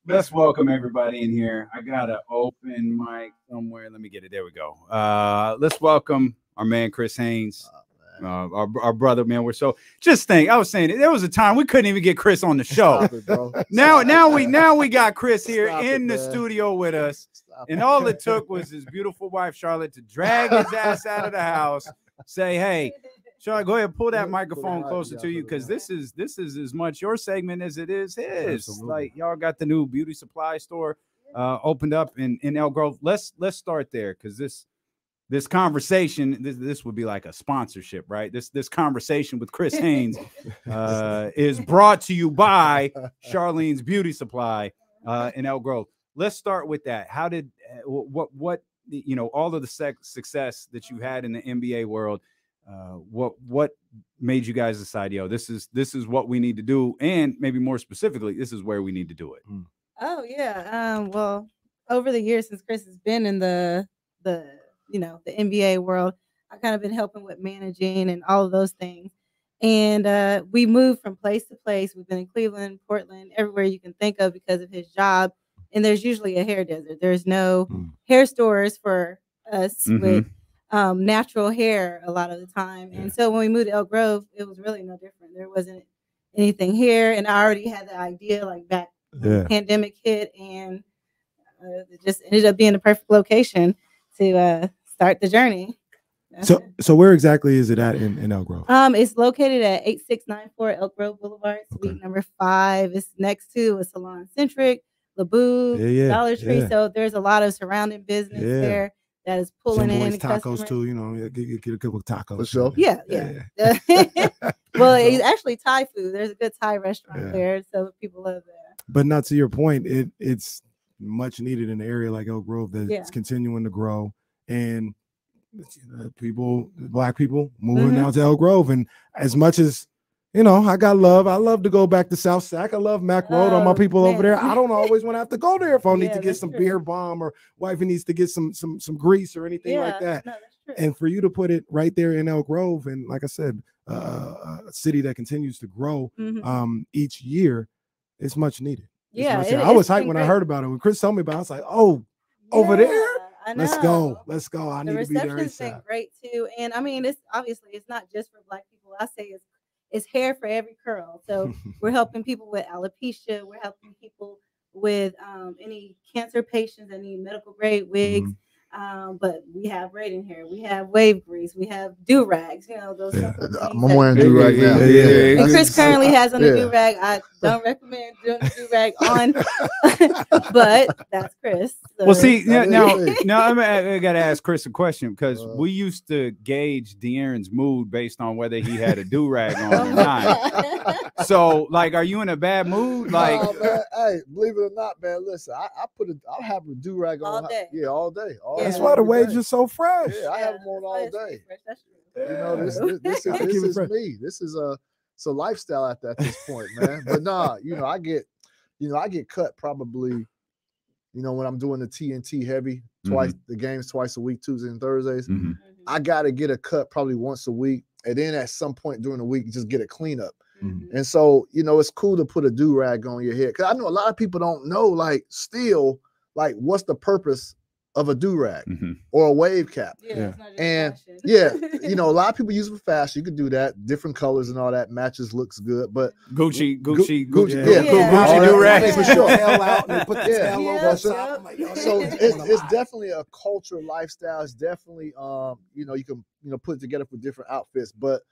Let's welcome everybody in here. I got an open mic somewhere. Let me get it. There we go. Let's welcome our man Chris Haynes, our brother. Man, we're so just think. I was saying there was a time we couldn't even get Chris on the show. Stop it, bro. Now we got Chris here Stop in the studio with us, and all it took was his beautiful wife Charlotte to drag his ass out of the house. Say, hey, Charlotte, go ahead, pull that microphone closer to you, because this is as much your segment as it is his. Absolutely. Like, y'all got the new beauty supply store opened up in Elk Grove. Let's start there, because this conversation, this would be like a sponsorship, right? This conversation with Chris Haynes is brought to you by Charlene's Beauty Supply in Elk Grove. Let's start with that. How did what you know, all of the success that you had in the NBA world? What made you guys decide, yo, this is what we need to do, and maybe more specifically, this is where we need to do it? Oh yeah. Well, over the years since Chris has been in the NBA world, I've kind of been helping with managing and all of those things. And we moved from place to place. We've been in Cleveland, Portland, everywhere you can think of because of his job. And there's usually a hair desert. There's no hair stores for us with natural hair a lot of the time. And so when we moved to Elk Grove, it was really no different. There wasn't anything here. And I already had the idea like back when the pandemic hit, and it just ended up being the perfect location to start the journey. So where exactly is it at in Elk Grove? It's located at 8694 Elk Grove Boulevard, suite number 5. It's next to a Salon Centric, Laboo, Dollar Tree. So there's a lot of surrounding business there that is pulling in tacos too. You know, get a couple of tacos. For sure. Yeah. Well, it's actually Thai food. There's a good Thai restaurant there, so people love that. But not to your point, it's much needed in an area like Elk Grove that's continuing to grow, and black people moving out to Elk Grove. And as much as, you know, I love to go back to South Sac. I love Mac Road. All my people over there. I don't always want to have to go there if I need to get some beer bomb, or wifey needs to get some grease or anything like that. No, and for you to put it right there in Elk Grove, and like I said, a city that continues to grow each year, it's much needed. I was hyped when I heard about it. When Chris told me about it, I was like, oh, over there? Let's go. I need to be there. The reception's been great too. And I mean, it's not just for black people. I say it's hair for every curl. So we're helping people with alopecia. We're helping people with any cancer patients that need medical grade wigs. But we have braiding hair. We have wave grease. We have do-rags. You know, those I'm wearing do-rag now. And Chris currently has on a do-rag. I don't recommend doing the do-rag on, but that's Chris. So. Well, see, now I got to ask Chris a question, because we used to gauge De'Aaron's mood based on whether he had a do-rag on or not. So, like, are you in a bad mood? Like, man, hey, believe it or not, man, listen, I'll have a do-rag on all day. Yeah, all day. That's why the waves are so fresh. Yeah, I have them on all day. You know, this is me. This is it's a lifestyle at this point, man. But nah, you know, I get cut probably, you know, when I'm doing the TNT heavy twice, the games twice a week, Tuesdays and Thursdays. I gotta get a cut probably once a week, and then at some point during the week, just get a cleanup. And so, you know, it's cool to put a do-rag on your head, because I know a lot of people don't know, like, still, like, what's the purpose of a do-rag or a wave cap. And you know, a lot of people use it for fashion. You could do that, different colors and all that, matches, looks good. But Gucci Gucci do-rag for sure. So So it's definitely a culture, lifestyle. It's definitely you know, you can, you know, put it together for different outfits, but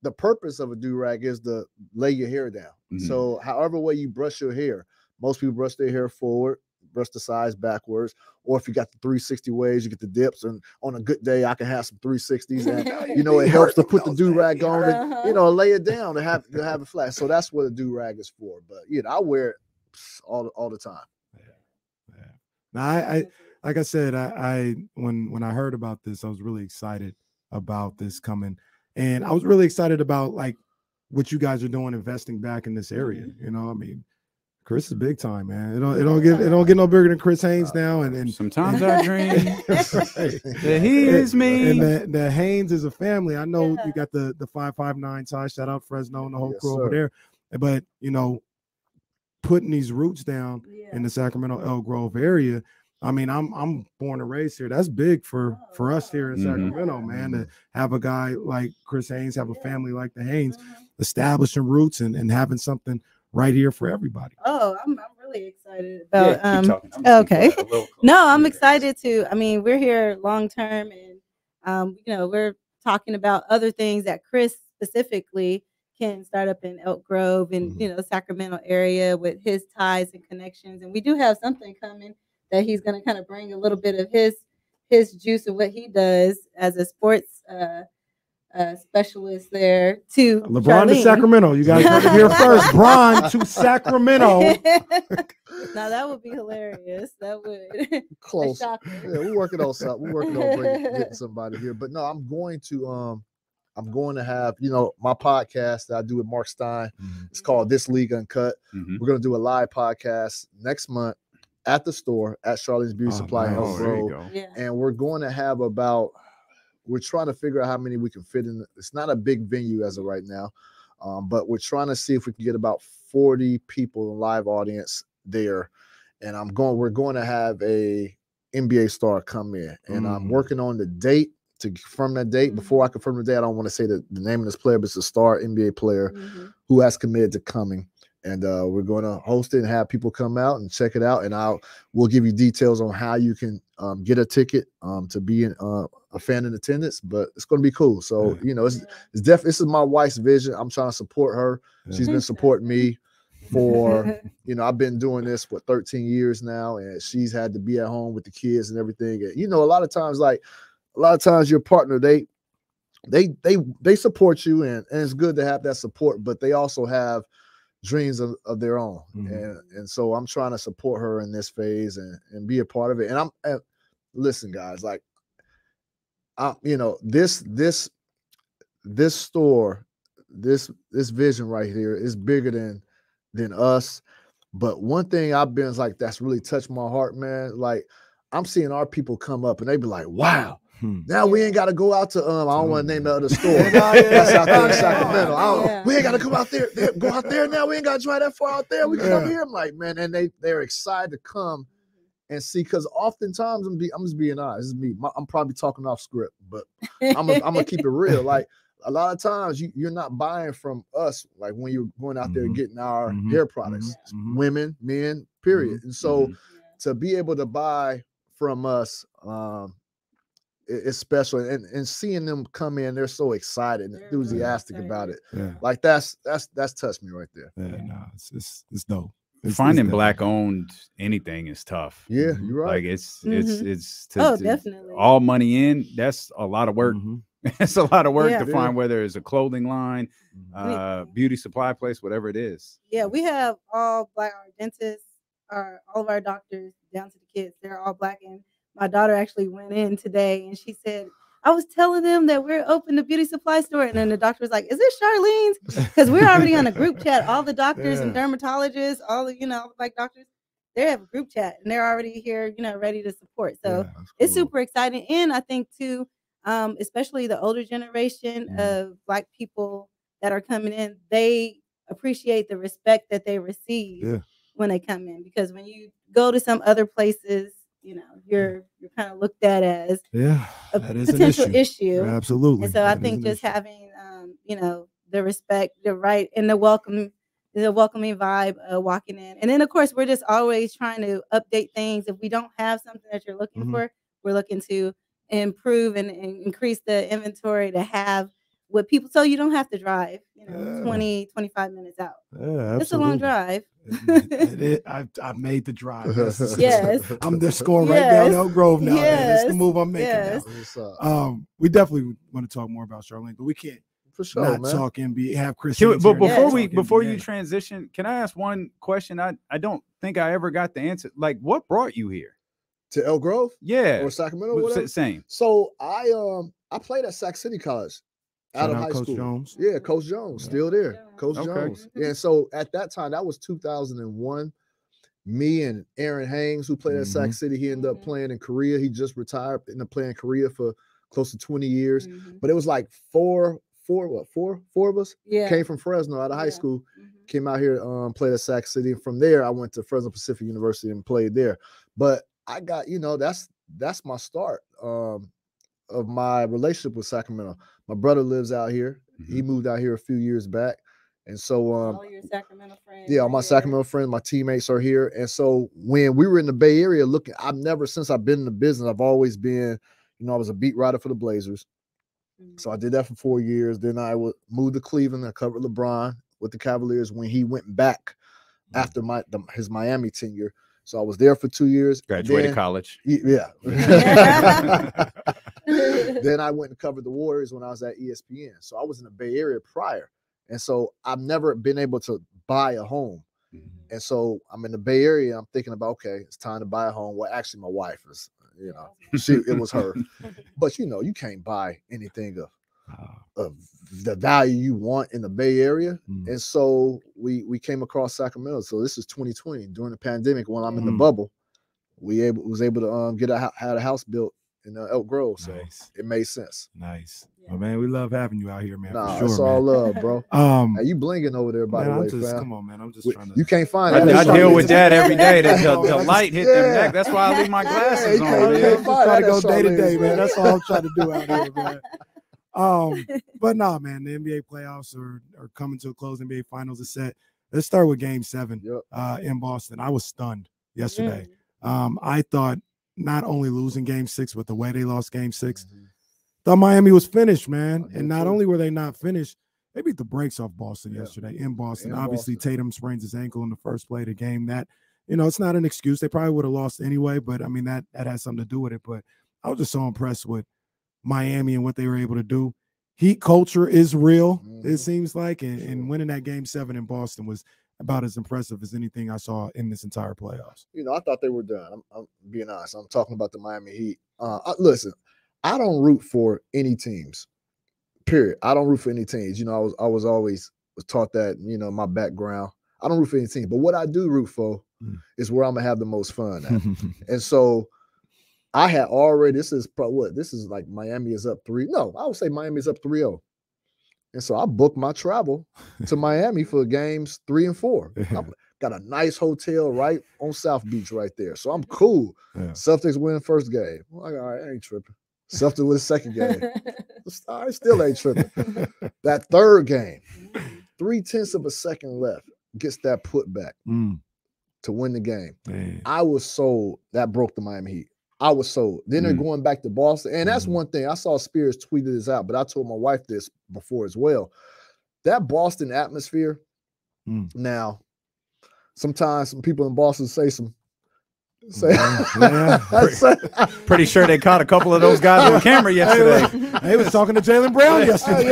the purpose of a do-rag is to lay your hair down. So however way you brush your hair, most people brush their hair forward, brush the sides backwards, or if you got the 360 waves, you get the dips. And on a good day, I can have some 360s, and you know, it helps to put the do-rag on and, you know, lay it down to have it flat. So that's what a do-rag is for. But you know, I wear it all the time. Now, I like I said, I when I heard about this, I was really excited about this coming, and I was really excited about like what you guys are doing, investing back in this area. You know, I mean, Chris is big time, man. It don't get no bigger than Chris Haynes now. And sometimes I dream that he is me. And the Haynes is a family. I know you got the 559 side. Shout out Fresno and the whole crew over there. But you know, putting these roots down in the Sacramento Elk Grove area. I mean, I'm born and raised here. That's big for us here in Sacramento, man, to have a guy like Chris Haynes, have a family like the Haynes, establishing roots and having something right here for everybody. Oh, I'm really excited about okay. No, I'm excited too. I mean, we're here long term, and you know, we're talking about other things that Chris specifically can start up in Elk Grove and you know, Sacramento area with his ties and connections. And we do have something coming that he's going to kind of bring a little bit of his juice and what he does as a sports specialist there to LeBron to Sacramento. You guys heard it here first. Bron to Sacramento. Now that would be hilarious. That would close. Yeah, we're working on something. We're working on getting somebody here. But no, I'm going to have, you know, my podcast that I do with Mark Stein. It's called This League Uncut. We're going to do a live podcast next month at the store at Charlene's Beauty Supply in Elk Grove. And we're going to have we're trying to figure out how many we can fit in. It's not a big venue as of right now, but we're trying to see if we can get about 40 people in live audience there. And we're going to have a NBA star come in, and I'm working on the date to confirm that date. Before I confirm the date, I don't want to say the name of this player, but it's a star NBA player who has committed to coming. And we're going to host it and have people come out and check it out. And we'll give you details on how you can get a ticket to be a fan in attendance. But it's going to be cool. So you know, it's definitely, this is my wife's vision. I'm trying to support her. She's been supporting me for you know, I've been doing this for 13 years now, and she's had to be at home with the kids and everything. And you know, a lot of times your partner they support you, and it's good to have that support, but they also have dreams of their own. And so I'm trying to support her in this phase and be a part of it. And listen, guys, like, you know, this store, this vision right here is bigger than us. But one thing I've been like, that's really touched my heart, man. Like, I'm seeing our people come up and they be like, wow, now we ain't got to go out to, I don't want to name the other store. That's out there in Sacramento. We ain't got to go out there. Go out there now. We ain't got to drive that far out there. We can come here. I'm like, man, and they're excited to come and see, because oftentimes, I'm just being honest. This is me. I'm probably talking off script, but I'm gonna keep it real. Like, a lot of times you're not buying from us, like when you're going out there getting our hair products, women, men, period. And so to be able to buy from us, it's special, and seeing them come in, they're so excited and enthusiastic about it. Like that's touched me right there. No, it's dope. Finding black owned anything is tough. Yeah, you're right. Like it's definitely all money in. That's a lot of work. It's a lot of work to find, whether it's a clothing line, beauty supply place, whatever it is. Yeah, we have all black, our dentists, all of our doctors down to the kids. They're all black. And my daughter actually went in today and she said, I was telling them that we're open the beauty supply store. And then the doctor was like, is this Charlene's? Because we're already on a group chat. All the doctors and dermatologists, all the, you know, like doctors, they have a group chat and they're already here, you know, ready to support. So it's super exciting. And I think too, especially the older generation of black people that are coming in, they appreciate the respect that they receive when they come in. Because when you go to some other places, you know, you're kind of looked at as a potential issue. Absolutely. And so I think just having, you know, the respect, the right, and the welcoming vibe walking in. And then, of course, we're just always trying to update things. If we don't have something that you're looking for, we're looking to improve and increase the inventory to have what people, so you don't have to drive, you know, 20, 25 minutes out. It's a long drive. I've made the drive. I'm just going right down Elk Grove now. That's the move I'm making now. We definitely want to talk more about Charlene, but we can't not talk NBA. Have Chris. But before you transition, can I ask one question? I don't think I ever got the answer. Like, what brought you here to Elk Grove? Or Sacramento? Whatever. Same. So I played at Sac City College. Out of high school. Jones. Yeah, Coach Jones, still there. Coach Jones. And so at that time, that was 2001. Me and Aaron Haynes, who played at Sac City, he ended up playing in Korea. He just retired, ended up playing in Korea for close to 20 years. But it was like four four of us Yeah. came from Fresno out of high school, Mhm. came out here, played at Sac City. And from there, I went to Fresno Pacific University and played there. But I got, that's my start of my relationship with Sacramento. My brother lives out here. He moved out here a few years back. And so All your Sacramento friends. yeah, all my Sacramento friends, my teammates are here. And so when we were in the Bay Area since I've been in the business, I've always been, I was a beat writer for the Blazers. So I did that for 4 years. Then I would move to Cleveland. I covered LeBron with the Cavaliers when he went back after his Miami tenure. So I was there for 2 years. Graduated college. Yeah. Then I went and covered the Warriors when I was at ESPN. So I was in the Bay Area prior. And so I've never been able to buy a home. And so I'm in the Bay Area. I'm thinking about, okay, it's time to buy a home. Well, actually, my wife is, it was her. But, you can't buy anything of the value you want in the Bay Area. And so we came across Sacramento. So this is 2020 during the pandemic when I'm in the bubble. Was able to had a house built in Elk Grove. So it made sense. Nice. Well, man, we love having you out here, man. Nah, for sure, it's all man. love, bro. Hey, you blinging over there, by the way, fam. Come on, man. I'm just trying to. You can't find I that. deal with that every day. The light hit their neck. That's why I leave my glasses on. can't Man. find Try to that go day to day, Charlene, man. That's all I'm trying to do out here, man. But no, man, the NBA playoffs are coming to a close. NBA Finals is set. Let's start with Game 7 in Boston. I was stunned yesterday. I thought not only losing Game 6, but the way they lost Game 6, thought Miami was finished, man. And not only were they not finished, they beat the brakes off Boston yesterday in Boston. Obviously, Tatum sprains his ankle in the first play of the game. That, it's not an excuse. They probably would have lost anyway, but I mean, that has something to do with it. But I was just so impressed with Miami and what they were able to do. Heat culture is real, it seems like, and winning that Game 7 in Boston was about as impressive as anything I saw in this entire playoffs. I thought they were done. I'm being honest. I'm talking about the Miami Heat. Listen, I don't root for any teams, period. I don't root for any teams. I was always taught that, my background. I don't root for any team. But what I do root for is where I'm going to have the most fun at. And so I had already, this is like Miami is up 3. No, I would say Miami is up 3-0. And so I booked my travel to Miami for games 3 and 4. I've got a nice hotel right on South Beach right there. So I'm cool. Celtics win first game. I'm like, all right, I ain't tripping. Celtics win second game. I still ain't tripping. That third game, 0.3 of a second left, gets that putback to win the game. Man. I was sold. That broke the Miami Heat. I was sold. Then they're going back to Boston. And that's one thing. I saw Spears tweeted this out, but I told my wife this before as well. That Boston atmosphere. Now, sometimes some people in Boston say pretty sure they caught a couple of those guys on camera yesterday. They was talking to Jaylen Brown yesterday.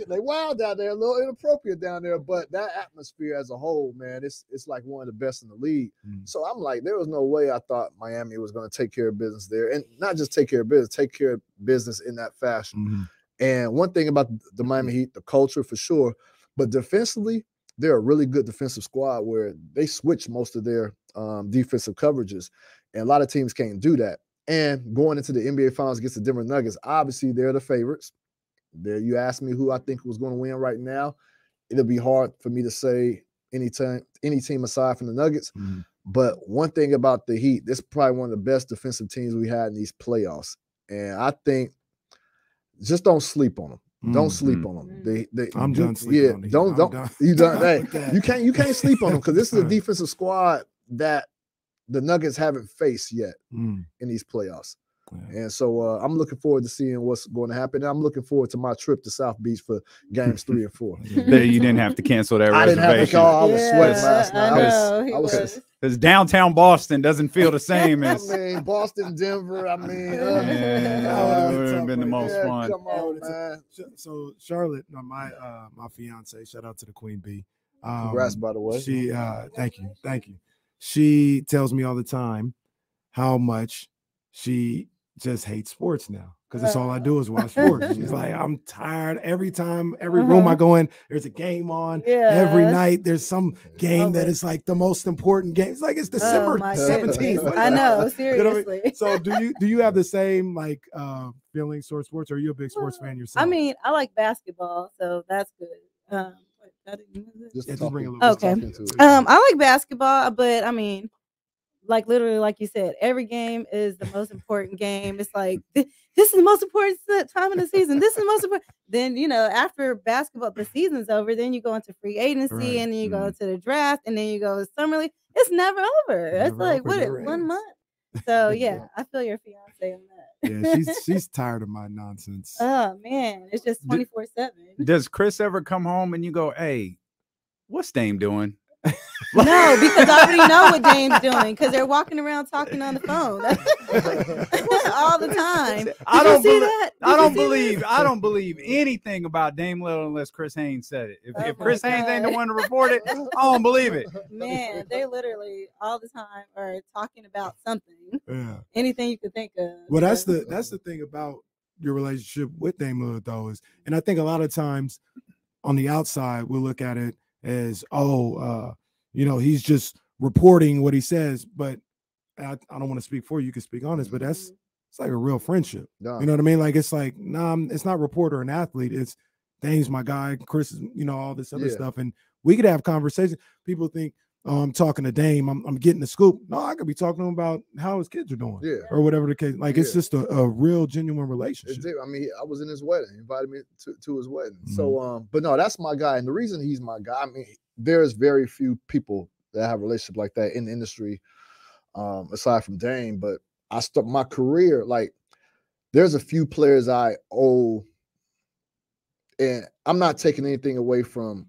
They wild down there, a little inappropriate down there, but that atmosphere as a whole, man, it's like one of the best in the league. So I'm like, there was no way I thought Miami was going to take care of business there, and not just take care of business in that fashion. And one thing about the Miami Heat, the culture for sure, but defensively, they're a really good defensive squad where they switch most of their defensive coverages, and a lot of teams can't do that. And going into the NBA Finals against the Denver Nuggets, obviously they're the favorites. There, you ask me who I think was going to win right now, it'll be hard for me to say any team aside from the Nuggets. But one thing about the Heat, this is probably one of the best defensive teams we had in these playoffs, and I think just don't sleep on them. Don't sleep on them. I'm done sleeping on them. Don't. You done. Hey, you can't sleep on them because this is a defensive squad that the Nuggets haven't faced yet in these playoffs. And so I'm looking forward to seeing what's going to happen. And I'm looking forward to my trip to South Beach for games 3 and 4. You didn't have to cancel that reservation. I didn't have to call. I was sweating last night. I was. Because downtown Boston doesn't feel the same as. I mean, Boston, Denver. I mean, that would have been the most fun. Come on, man. So Charlotte, my fiance, shout out to the Queen Bee. Congrats, by the way. She, thank you. She tells me all the time how much she just hates sports now. because that's all I do is watch sports. She's like, I'm tired every time, every room I go in, there's a game on. Every night there's some game that is like the most important game. It's like it's December 17th. I know, seriously. You know, so do you have the same like feelings towards sports? Or are you a big sports fan yourself? I mean, I like basketball, so that's good. Just bring a little okay. I like basketball, but I mean, like literally, like you said, every game is the most important game. It's like this is the most important time of the season. This is the most important. Then after basketball, the season's over. Then you go into free agency, and then you go to the draft, and then you go to summer league. It's never over. It's like 1 month. So yeah, I feel your fiance on that. Yeah, she's tired of my nonsense. Oh man, it's just 24/7. Does Chris ever come home and you go, "Hey, what's Dame doing?" No, because I already know what Dame's doing because they're walking around talking on the phone all the time. I don't believe anything about Dame Lillard unless Chris Haynes said it. If Chris Haynes ain't the one to report it, I don't believe it. Man, they literally all the time are talking about something. Yeah. Anything you could think of. Well, that's the thing about your relationship with Dame Lillard, though, is, and I think a lot of times on the outside we'll look at it as, he's just reporting what he says, but I don't want to speak for you. You can speak on this, but it's like a real friendship. You know what I mean? Like, it's like, it's not reporter and athlete. It's Dame's my guy. Chris is, all this other stuff. And we could have conversations. People think, I'm talking to Dame, I'm getting the scoop. No, I could be talking to him about how his kids are doing, or whatever the case. Like, it's just a real genuine relationship. I mean, I was in his wedding. He invited me to his wedding. So, but no, that's my guy. And the reason he's my guy, I mean, there's very few people that have a relationship like that in the industry, aside from Dame. But I start my career, like, there's a few players I owe, and I'm not taking anything away from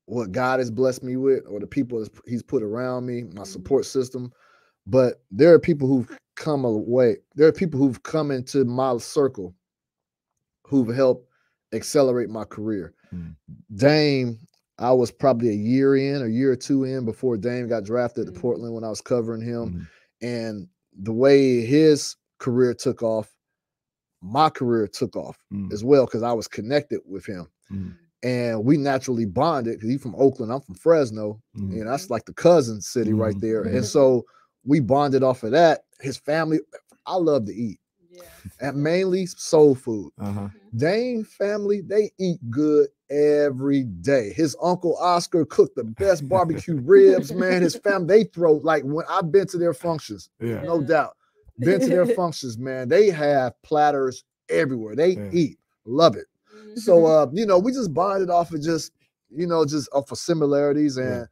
what God has blessed me with or the people he's put around me, my support system. But there are people who've come away. There are people who've come into my circle who've helped accelerate my career. Dame, I was probably a year or two in before Dame got drafted to Portland when I was covering him. And the way his career took off, my career took off as well, because I was connected with him. And we naturally bonded because he's from Oakland, I'm from Fresno, and that's like the cousin city right there. And so we bonded off of that. His family, I love to eat, and mainly soul food. Dame family, they eat good every day. His uncle Oscar cooked the best barbecue ribs, man. His family, they throw, like, when I've been to their functions, no doubt, been to their functions, man. They have platters everywhere. They eat, love it. So, we just bonded off of just off of similarities. And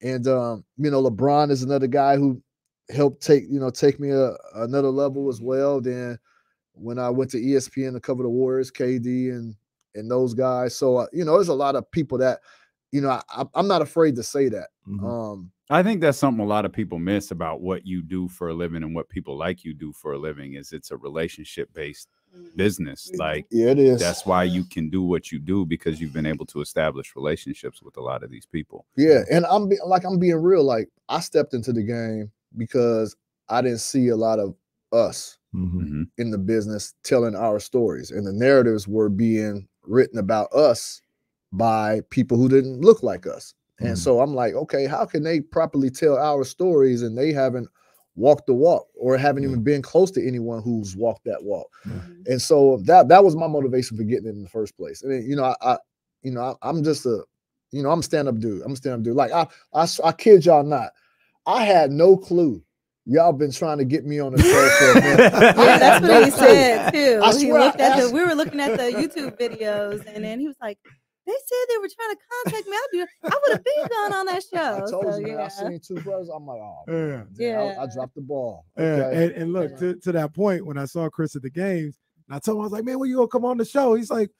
LeBron is another guy who helped take me another level as well. Then when I went to ESPN to cover the Warriors, KD and those guys. So, there's a lot of people that, I'm not afraid to say that. I think that's something a lot of people miss about what you do for a living and what people like you do for a living is it's a relationship-based business. Like, it is. That's why you can do what you do, because you've been able to establish relationships with a lot of these people. Yeah, and I'm being real. Like, I stepped into the game because I didn't see a lot of us in the business telling our stories, and the narratives were being written about us by people who didn't look like us. And so I'm like, okay, how can they properly tell our stories and they haven't walked the walk or haven't even been close to anyone who's walked that walk? And so that was my motivation for getting in the first place. And then, I'm just I'm a stand-up dude. Like, I kid y'all not, I had no clue y'all been trying to get me on the show for a minute. Yeah, that's what he said too. We were looking at the YouTube videos, and then he was like, they said they were trying to contact me. I would have been gone on that show. I told you, man, I seen two brothers. I'm like, oh, man, I dropped the ball. Okay. And look, to that point, when I saw Chris at the games, and I told him, I was like, man, when you gonna come on the show? He's like,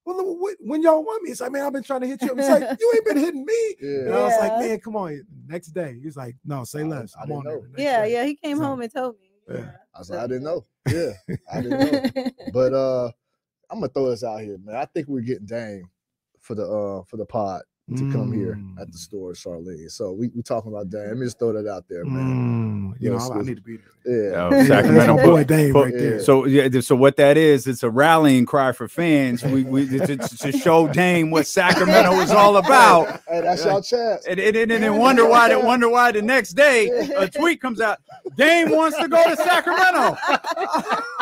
well, when y'all want me? He's like, man, I've been trying to hit you. He's like, you ain't been hitting me. And I was like, man, come on. Next day, he's like, no, say less. I'm on there. Yeah, he came home and told me. I was like, I didn't know. Yeah, I didn't know. But I'm gonna throw this out here, man. I think we're getting Dame for the pod. to come here at the store, Charlene. So we talking about Dame. Let me just throw that out there, man. You know, I need to be there. Yeah, Sacramento boy Dame right there. So so what that is, it's a rallying cry for fans. We to show Dame what Sacramento is all about. Hey, that's y'all chance. And wonder why the next day a tweet comes out. Dame wants to go to Sacramento.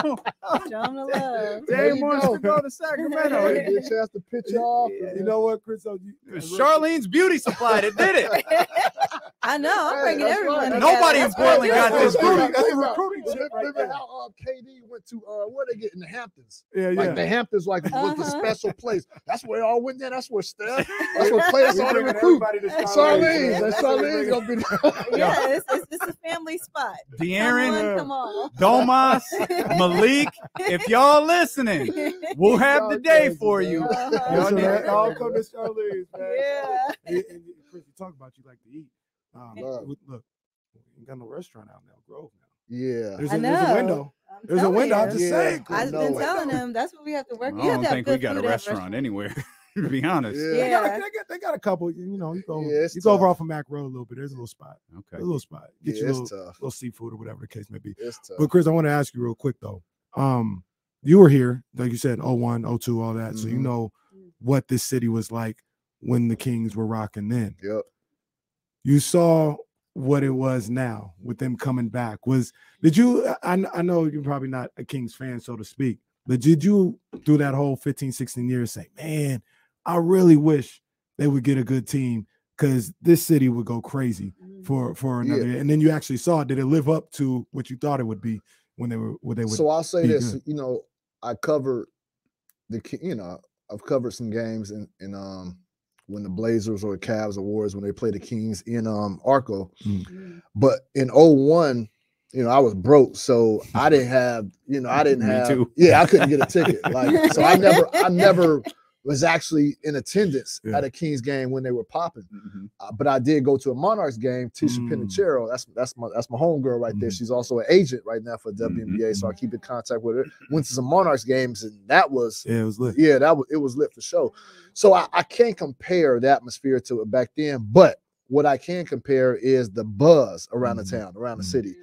Show him the love. Dame wants to go to Sacramento. Get a chance to pitch off. You know what, Chris? Charlene's Beauty Supply that did it. I know. I'm bringing that's everyone. right. together. Nobody in That's Portland right. got this Remember right how KD went to where they get in the Hamptons? Yeah, Like the Hamptons, was the special place. That's where they all went there. That's where Steph. That's where players all the recruit. Charlene's gonna be there. Yeah, it's a family spot. De'Aaron, Come on. Domas, Malik, if y'all listening, we'll have the day for you. Y'all need to all come to Charlene's, man. Yeah. And Chris, you talk about you like to eat. Look, you got no restaurant out now, Grove now. Yeah. There's I a know. window. I'm There's a telling window. I'm you. just saying. I I've know been it. telling him that's what we have to work. I You have don't to have think we good got a food at restaurant anywhere, to be honest. Yeah. They got a couple. You know, you go Yeah, it's you go over tough. off of Mac Road a little bit. There's a little spot. Okay. A little spot. Get Yeah, you a it's little, tough. little seafood or whatever the case may be. It's tough. But Chris, I want to ask you real quick though. You were here, like you said, 01, 02, all that. So you Mhm. know what this city was like when the Kings were rocking then. Yep. You saw what it was now with them coming back. I know you're probably not a Kings fan, so to speak, but did you through that whole 15, 16 years say, man, I really wish they would get a good team because this city would go crazy for another year. And then you actually saw it. Did it live up to what you thought it would be when they would? So I'll say be this, good? you know, I've covered some games in when the Blazers or Cavs or Warriors when they play the Kings in Arco. But in 01, you know, I was broke, so I didn't have, Me too. I couldn't get a ticket. Like, so I never was actually in attendance at a Kings game when they were popping. But I did go to a Monarchs game. Tisha Pinachero, that's my homegirl right there. She's also an agent right now for WNBA, so I keep in contact with her. Went to some Monarchs games, and that was it was lit. Yeah, it was lit for sure. So I can't compare the atmosphere to it back then, but what I can compare is the buzz around the town, around the city.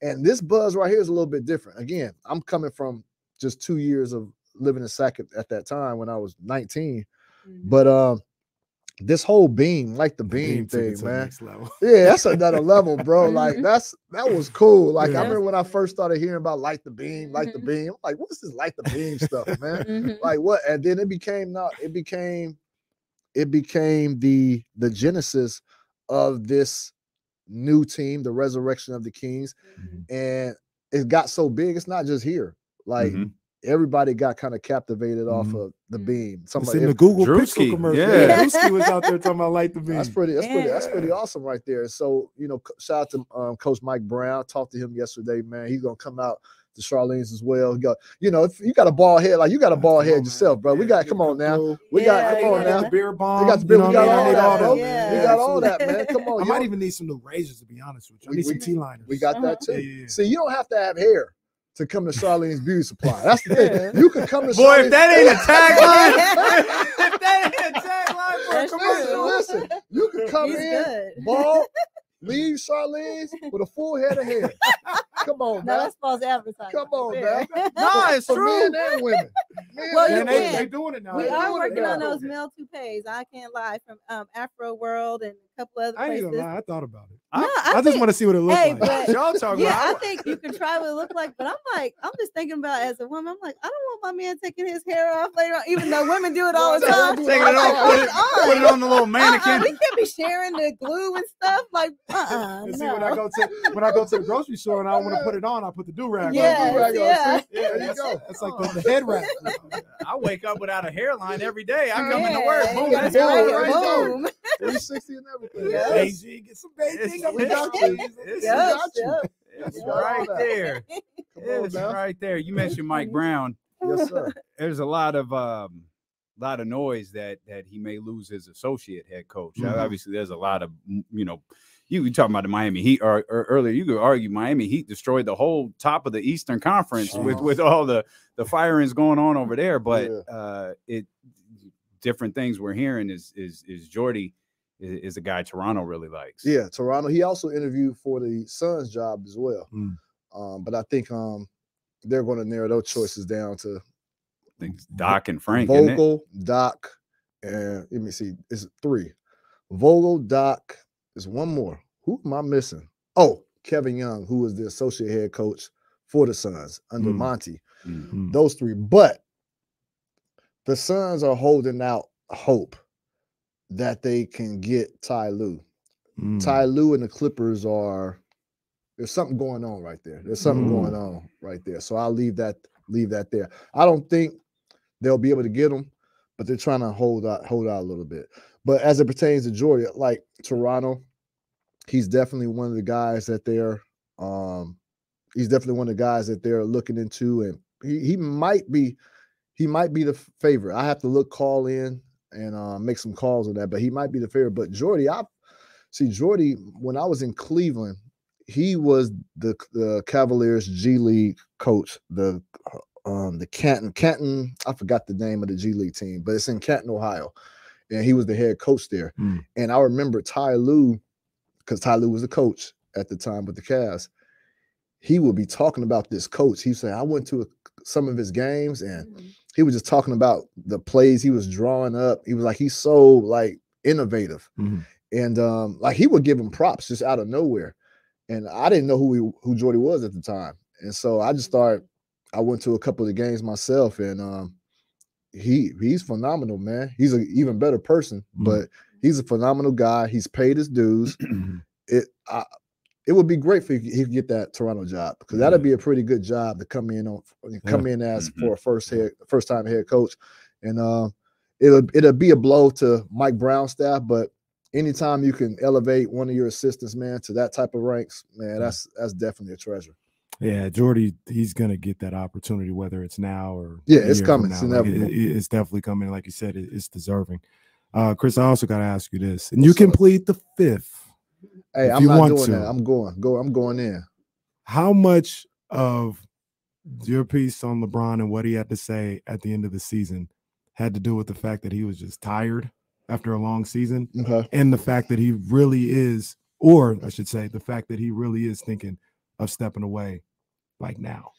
And this buzz right here is a little bit different. Again, I'm coming from just 2 years of living in Sac at that time when I was 19. But this whole beam, like the beam thing, man. Yeah, that's another level, bro. Like that was cool. Like I remember when I first started hearing about light the beam. I'm like, what's this light the beam stuff, man? Like what? And then it became the genesis of this new team, the resurrection of the Kings. And it got so big, it's not just here. Like everybody got kind of captivated off of the beam. It's in the Google Drewski, Pixel commercial. yeah. Drewski was out there talking about light the beam. That's pretty awesome right there. So, you know, shout out to Coach Mike Brown. Talked to him yesterday, man. He's gonna come out to Charlene's as well. You know, if you got a ball head, like you got a ball head yourself, bro. We got come on now. We got come on now. Beer bomb. We got the beer. We got all that, bro. Yeah. We got all that, man. Come on. I might even need some new razors, to be honest with you. I need some T-liners. We got that too. Yeah. See, you don't have to have hair to come to Charlene's Beauty Supply. That's the thing. You can come to Boy, Charlene's. if that ain't a tagline, if that ain't a tagline for a That's commercial. Listen, you can come He's in, good. bald, leave Charlene's with a full head of hair. Come on, No, man. that's false advertising. Come on, Fair. man. No, it's For true. men and women. Well, you and can. They doing it now. We They're are doing it working on now. those male toupees. I can't lie, from Afro World and a couple other I ain't places. gonna lie. I thought about it. No, I just think- want to see what it looks Hey, like. but Y'all talking yeah, I about? think you can try what it looks like, but I'm just thinking about as a woman. I'm like, I don't want my man taking his hair off later on, even though women do it all the time. Taking it I'm like, off, put it on the little mannequin. We can't be sharing the glue and stuff. Like, And see, no. when I go to the grocery store and I want to put it on, I put the do-rag Yes, on. yeah. There you go. That's like the head wrap. I wake up without a hairline every day. I come Yeah, into work, boom, you it's gotta boom, spray it, right there. boom. 360 and everything. Yeah. Beijing, get some Beijing. We got you. It's, Yep, got you. yep. it's We got all right that. there. Come on It's now. right there. You mentioned Mike Brown. Yes, sir. There's a lot of noise that he may lose his associate head coach. Obviously, there's a lot of you talking about the Miami Heat or earlier. You could argue Miami Heat destroyed the whole top of the Eastern Conference with all the firings going on over there. But different things we're hearing is Jordy is a guy Toronto really likes. Yeah, Toronto. He also interviewed for the Suns job as well. But I think they're going to narrow those choices down to I think Doc and Frank. Vogel, Doc, and let me see, it's 3. Vogel, Doc, there's one more. Who am I missing? Oh, Kevin Young, who was the associate head coach for the Suns under Monty. Those 3. But the Suns are holding out hope that they can get Ty Lue. Ty Lue and the Clippers there's something going on right there. There's something going on right there. So I'll leave that there. I don't think they'll be able to get him, but they're trying to hold out a little bit. But as it pertains to Jordy, like Toronto, he's definitely one of the guys that they're looking into, and he might be the favorite. I have to call in and make some calls on that, but he might be the favorite. But Jordy, Jordy, when I was in Cleveland, he was the Cavaliers G League coach, the Canton, I forgot the name of the G League team, but it's in Canton, Ohio. And he was the head coach there. And I remember Ty Lue, because Ty Lue was the coach at the time with the Cavs. He would be talking about this coach. He said, I went to some of his games and he was just talking about the plays he was drawing up. He was like, he's so like innovative. And like he would give him props just out of nowhere. And I didn't know who Jordy was at the time. And so I went to a couple of the games myself, and he's phenomenal, man. He's an even better person, but he's a phenomenal guy. He's paid his dues. It would be great if he could get that Toronto job, because that'd be a pretty good job to come in as for a first time head coach. And it'll be a blow to Mike Brown's staff, but anytime you can elevate one of your assistants, man, to that type of ranks, man, that's definitely a treasure. Yeah, Jordy, he's gonna get that opportunity, whether it's now or it's coming. It's inevitable. It's definitely coming. Like you said, it's deserving. Chris, I also got to ask you this, and you can plead the 5th. Hey, I'm not doing that. I'm going in. How much of your piece on LeBron and what he had to say at the end of the season had to do with the fact that he was just tired after a long season, and the fact that he really is, or I should say, the fact that he really is thinking of stepping away, like now?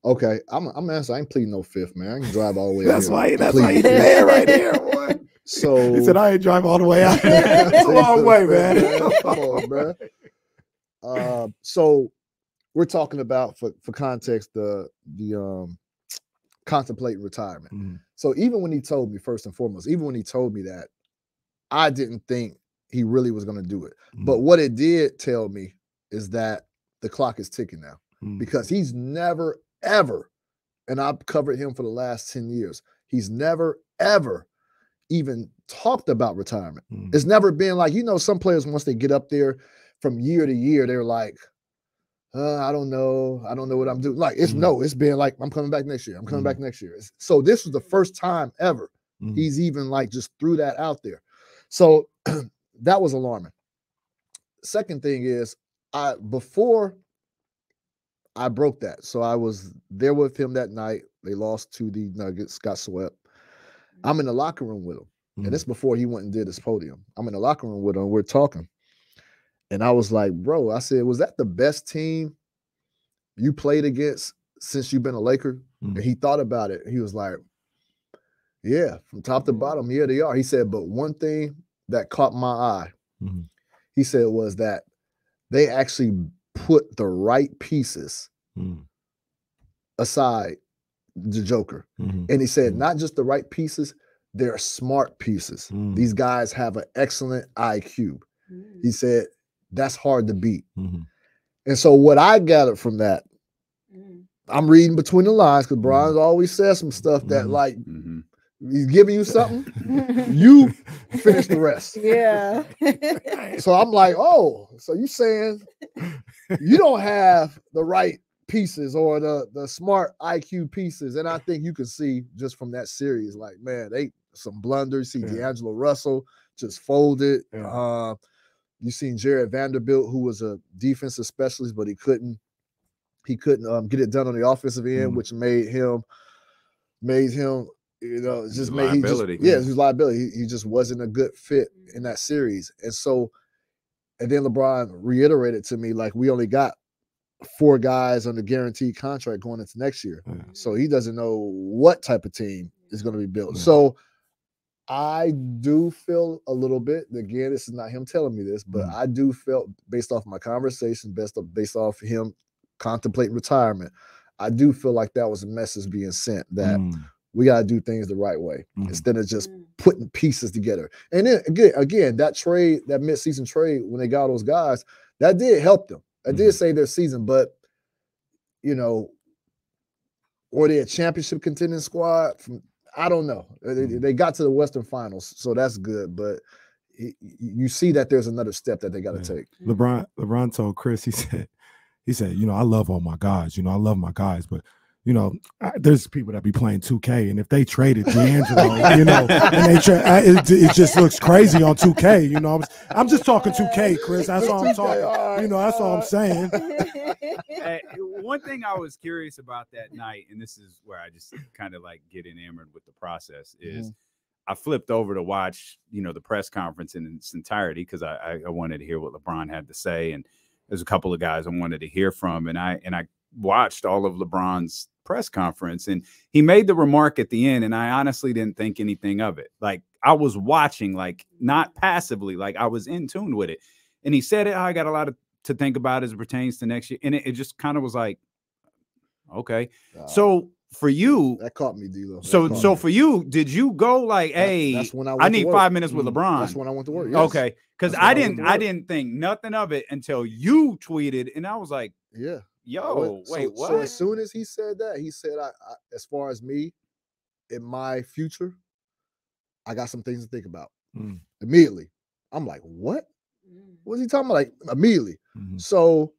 Okay, I'm answering. I ain't pleading no 5th, man. I can drive all the way. That's why you there right here, boy. So he said, "I ain't driving all the way out. It's a long way, man. Come on, man." So we're talking about, for context, the contemplating retirement. So even when he told me, first and foremost, that, I didn't think he really was going to do it. But what it did tell me is that the clock is ticking now, because he's never, ever, and I've covered him for the last 10 years, he's never, ever even talked about retirement. It's never been like, some players, once they get up there from year to year, they're like, I don't know what I'm doing. Like, it's been like, I'm coming back next year. I'm coming back next year. So this was the first time ever he's even like just threw that out there. So that was alarming. Second thing is, before I broke that, so I was there with him that night. They lost to the Nuggets, got swept. I'm in the locker room with him. And this before he went and did his podium. I'm in the locker room with him. We're talking. And I was like, bro, I said, was that the best team you played against since you've been a Laker? And he thought about it. He was like, yeah, from top to bottom, yeah, they are. He said, but one thing that caught my eye, he said, was that they actually put the right pieces aside the Joker. And he said, not just the right pieces, they're smart pieces. These guys have an excellent IQ. He said, that's hard to beat. And so what I gathered from that, I'm reading between the lines, because Brian's always says some stuff that like, he's giving you something, you finish the rest. Yeah. So I'm like, oh, so you saying you don't have the right pieces or the smart IQ pieces. And I think you can see just from that series, like, man, they some blunders. See D'Angelo Russell just folded. You seen Jared Vanderbilt, who was a defensive specialist, but he couldn't get it done on the offensive end, which made him You know, it's just made liability. It was liability. He just wasn't a good fit in that series. And so, and then LeBron reiterated to me, like, we only got 4 guys on the guaranteed contract going into next year. So he doesn't know what type of team is going to be built. So I do feel a little bit, again, this is not him telling me this, but I do feel, based off my conversation, based off him contemplating retirement, I do feel like that was a message being sent that we got to do things the right way instead of just putting pieces together. And then again, that trade, that midseason trade, when they got those guys, that did help them. That did save their season. But, you know, were they a championship contending squad? I don't know. They got to the Western Finals, so that's good. But you see that there's another step that they got to take. LeBron told Chris, he said, you know, I love all my guys. You know, I love my guys, but you know, there's people that be playing 2K, and if they traded D'Angelo, you know, and it just looks crazy on 2K. You know, I'm just talking 2K, Chris. That's all I'm talking. You know, that's all I'm saying. Hey, one thing I was curious about that night, and this is where I just kind of like get enamored with the process, is I flipped over to watch, you know, the press conference in its entirety because I wanted to hear what LeBron had to say, and there's a couple of guys I wanted to hear from, and I watched all of LeBron's press conference, and he made the remark at the end, and I honestly didn't think anything of it. Like, I was watching, like, not passively, like I was in tune with it. And he said it, I got a lot to think about as it pertains to next year. And it just kind of was like, okay. So for you, that caught me, D-Lo. So for you, did you go like, hey, that's when I need 5 minutes with LeBron? That's when I went to work. Yes. Okay. Because I didn't think nothing of it until you tweeted, and I was like, yeah. Yo, wait, what? So as soon as he said that, he said, I as far as me, in my future, I got some things to think about. Immediately. I'm like, what? What's he talking about? Like, immediately. So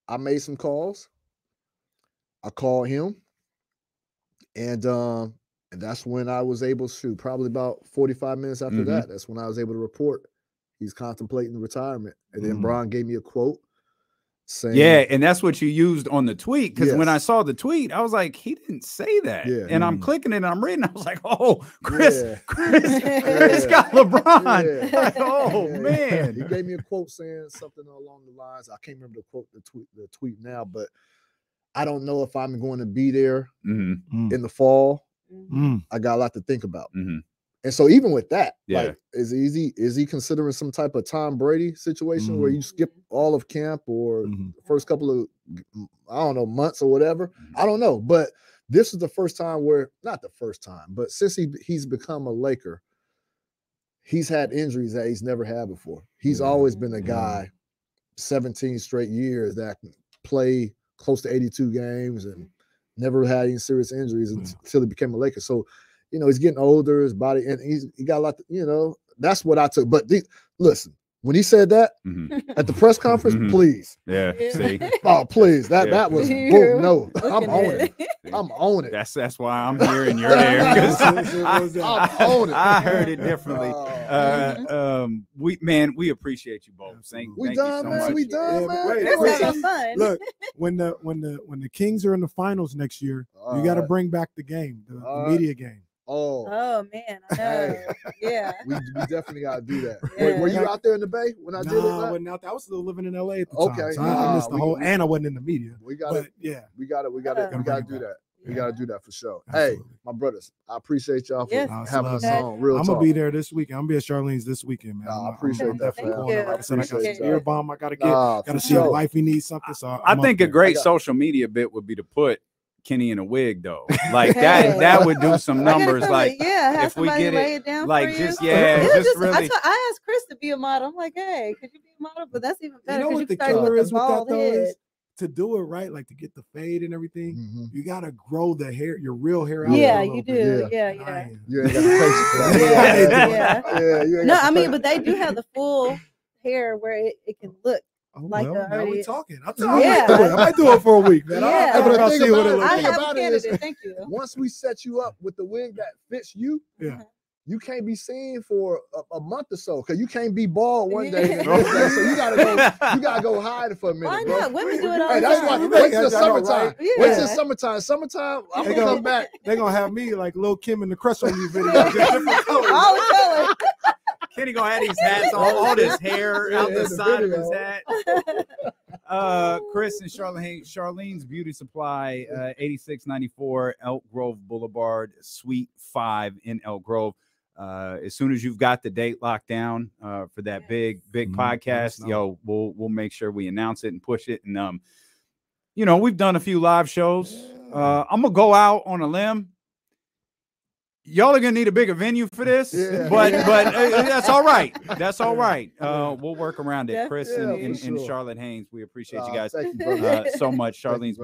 I made some calls. I called him. And that's when I was able to, probably about 45 minutes after that, that's when I was able to report he's contemplating retirement. And then Bron gave me a quote. Saying, yeah, and that's what you used on the tweet, because when I saw the tweet, I was like, he didn't say that. Yeah. And I'm clicking it and I'm reading. I was like, oh, Chris got LeBron. Yeah. Like, oh, man. He gave me a quote saying something along the lines. I can't remember the tweet now, but I don't know if I'm going to be there in the fall. I got a lot to think about. And so even with that, like, is he considering some type of Tom Brady situation where you skip all of camp or the first couple of, I don't know, months or whatever? I don't know. But this is the first time where, not the first time, but since he's become a Laker, he's had injuries that he's never had before. He's always been a guy, 17 straight years, that can play close to 82 games and never had any serious injuries until he became a Laker. So, you know, he's getting older, his body, and he got a lot, you know, that's what I took. But listen, when he said that at the press conference, please. Yeah. See? Oh, please. That was, boom, no, I'm on it. I'm on it. That's why I'm here and you're there. I'm on it. I heard it differently. We appreciate you both. Thank you so much. We done, man. That's fun. Look, when the Kings are in the finals next year, you got to bring back the game, the media game. Oh man, I know. Yeah, we definitely got to do that. Yeah. Were you out there in the Bay when I did it? I wasn't out there. I was still living in LA at the time. So I missed the whole, and I wasn't in the media. We got to do that. We got to do that for sure. Absolutely. Hey, my brothers, I appreciate y'all for having us on. I'm gonna be there this weekend. I'm gonna be at Charlene's this weekend, man. I appreciate that. Like I said, I got some beer bomb. I gotta see if wifey needs something. So I think a great social media bit would be to put Kenny in a wig, though, like that would do some numbers. Like, if we get it, like, just really. I asked Chris to be a model. I'm like, hey, could you be a model? But that's even better. You know what the killer is with that though is to do it right, like to get the fade and everything. You gotta grow the hair, your real hair out. Yeah, you do. Yeah. You ain't got the patience for that. Yeah. No, I mean, but they do have the full hair where it can look. Like now we talking. I might do it for a week, man. I'll see what it looks like. Thank you. Once we set you up with the wig that fits you, you can't be seen for a month or so because you can't be bald one day and the next day. So you gotta go hide for a minute. Why bro. not? Women do it all Hey, the that's time. why. Wait till the I know, summertime. right? Wait till Yeah. summertime. Summertime, I'm They gonna gonna- come back. They're gonna have me like Lil Kim in the Crush on You video. Just different colors. All the colors. Kenny gonna have these hats on, all this hair Yeah, out in the the side of his video. hat. Chris and Charlene's Beauty Supply, 8694 Elk Grove Boulevard, Suite 5 in Elk Grove. As soon as you've got the date locked down for that big podcast, yo, we'll make sure we announce it and push it. And you know, we've done a few live shows. I'm gonna go out on a limb. Y'all are gonna need a bigger venue for this, Yeah. but that's all right. That's all right. We'll work around it. Chris Definitely. and Yeah, for sure. Charlotte Haynes, we appreciate you guys Thank you, brother. so much. Thank you, Charlene's brother.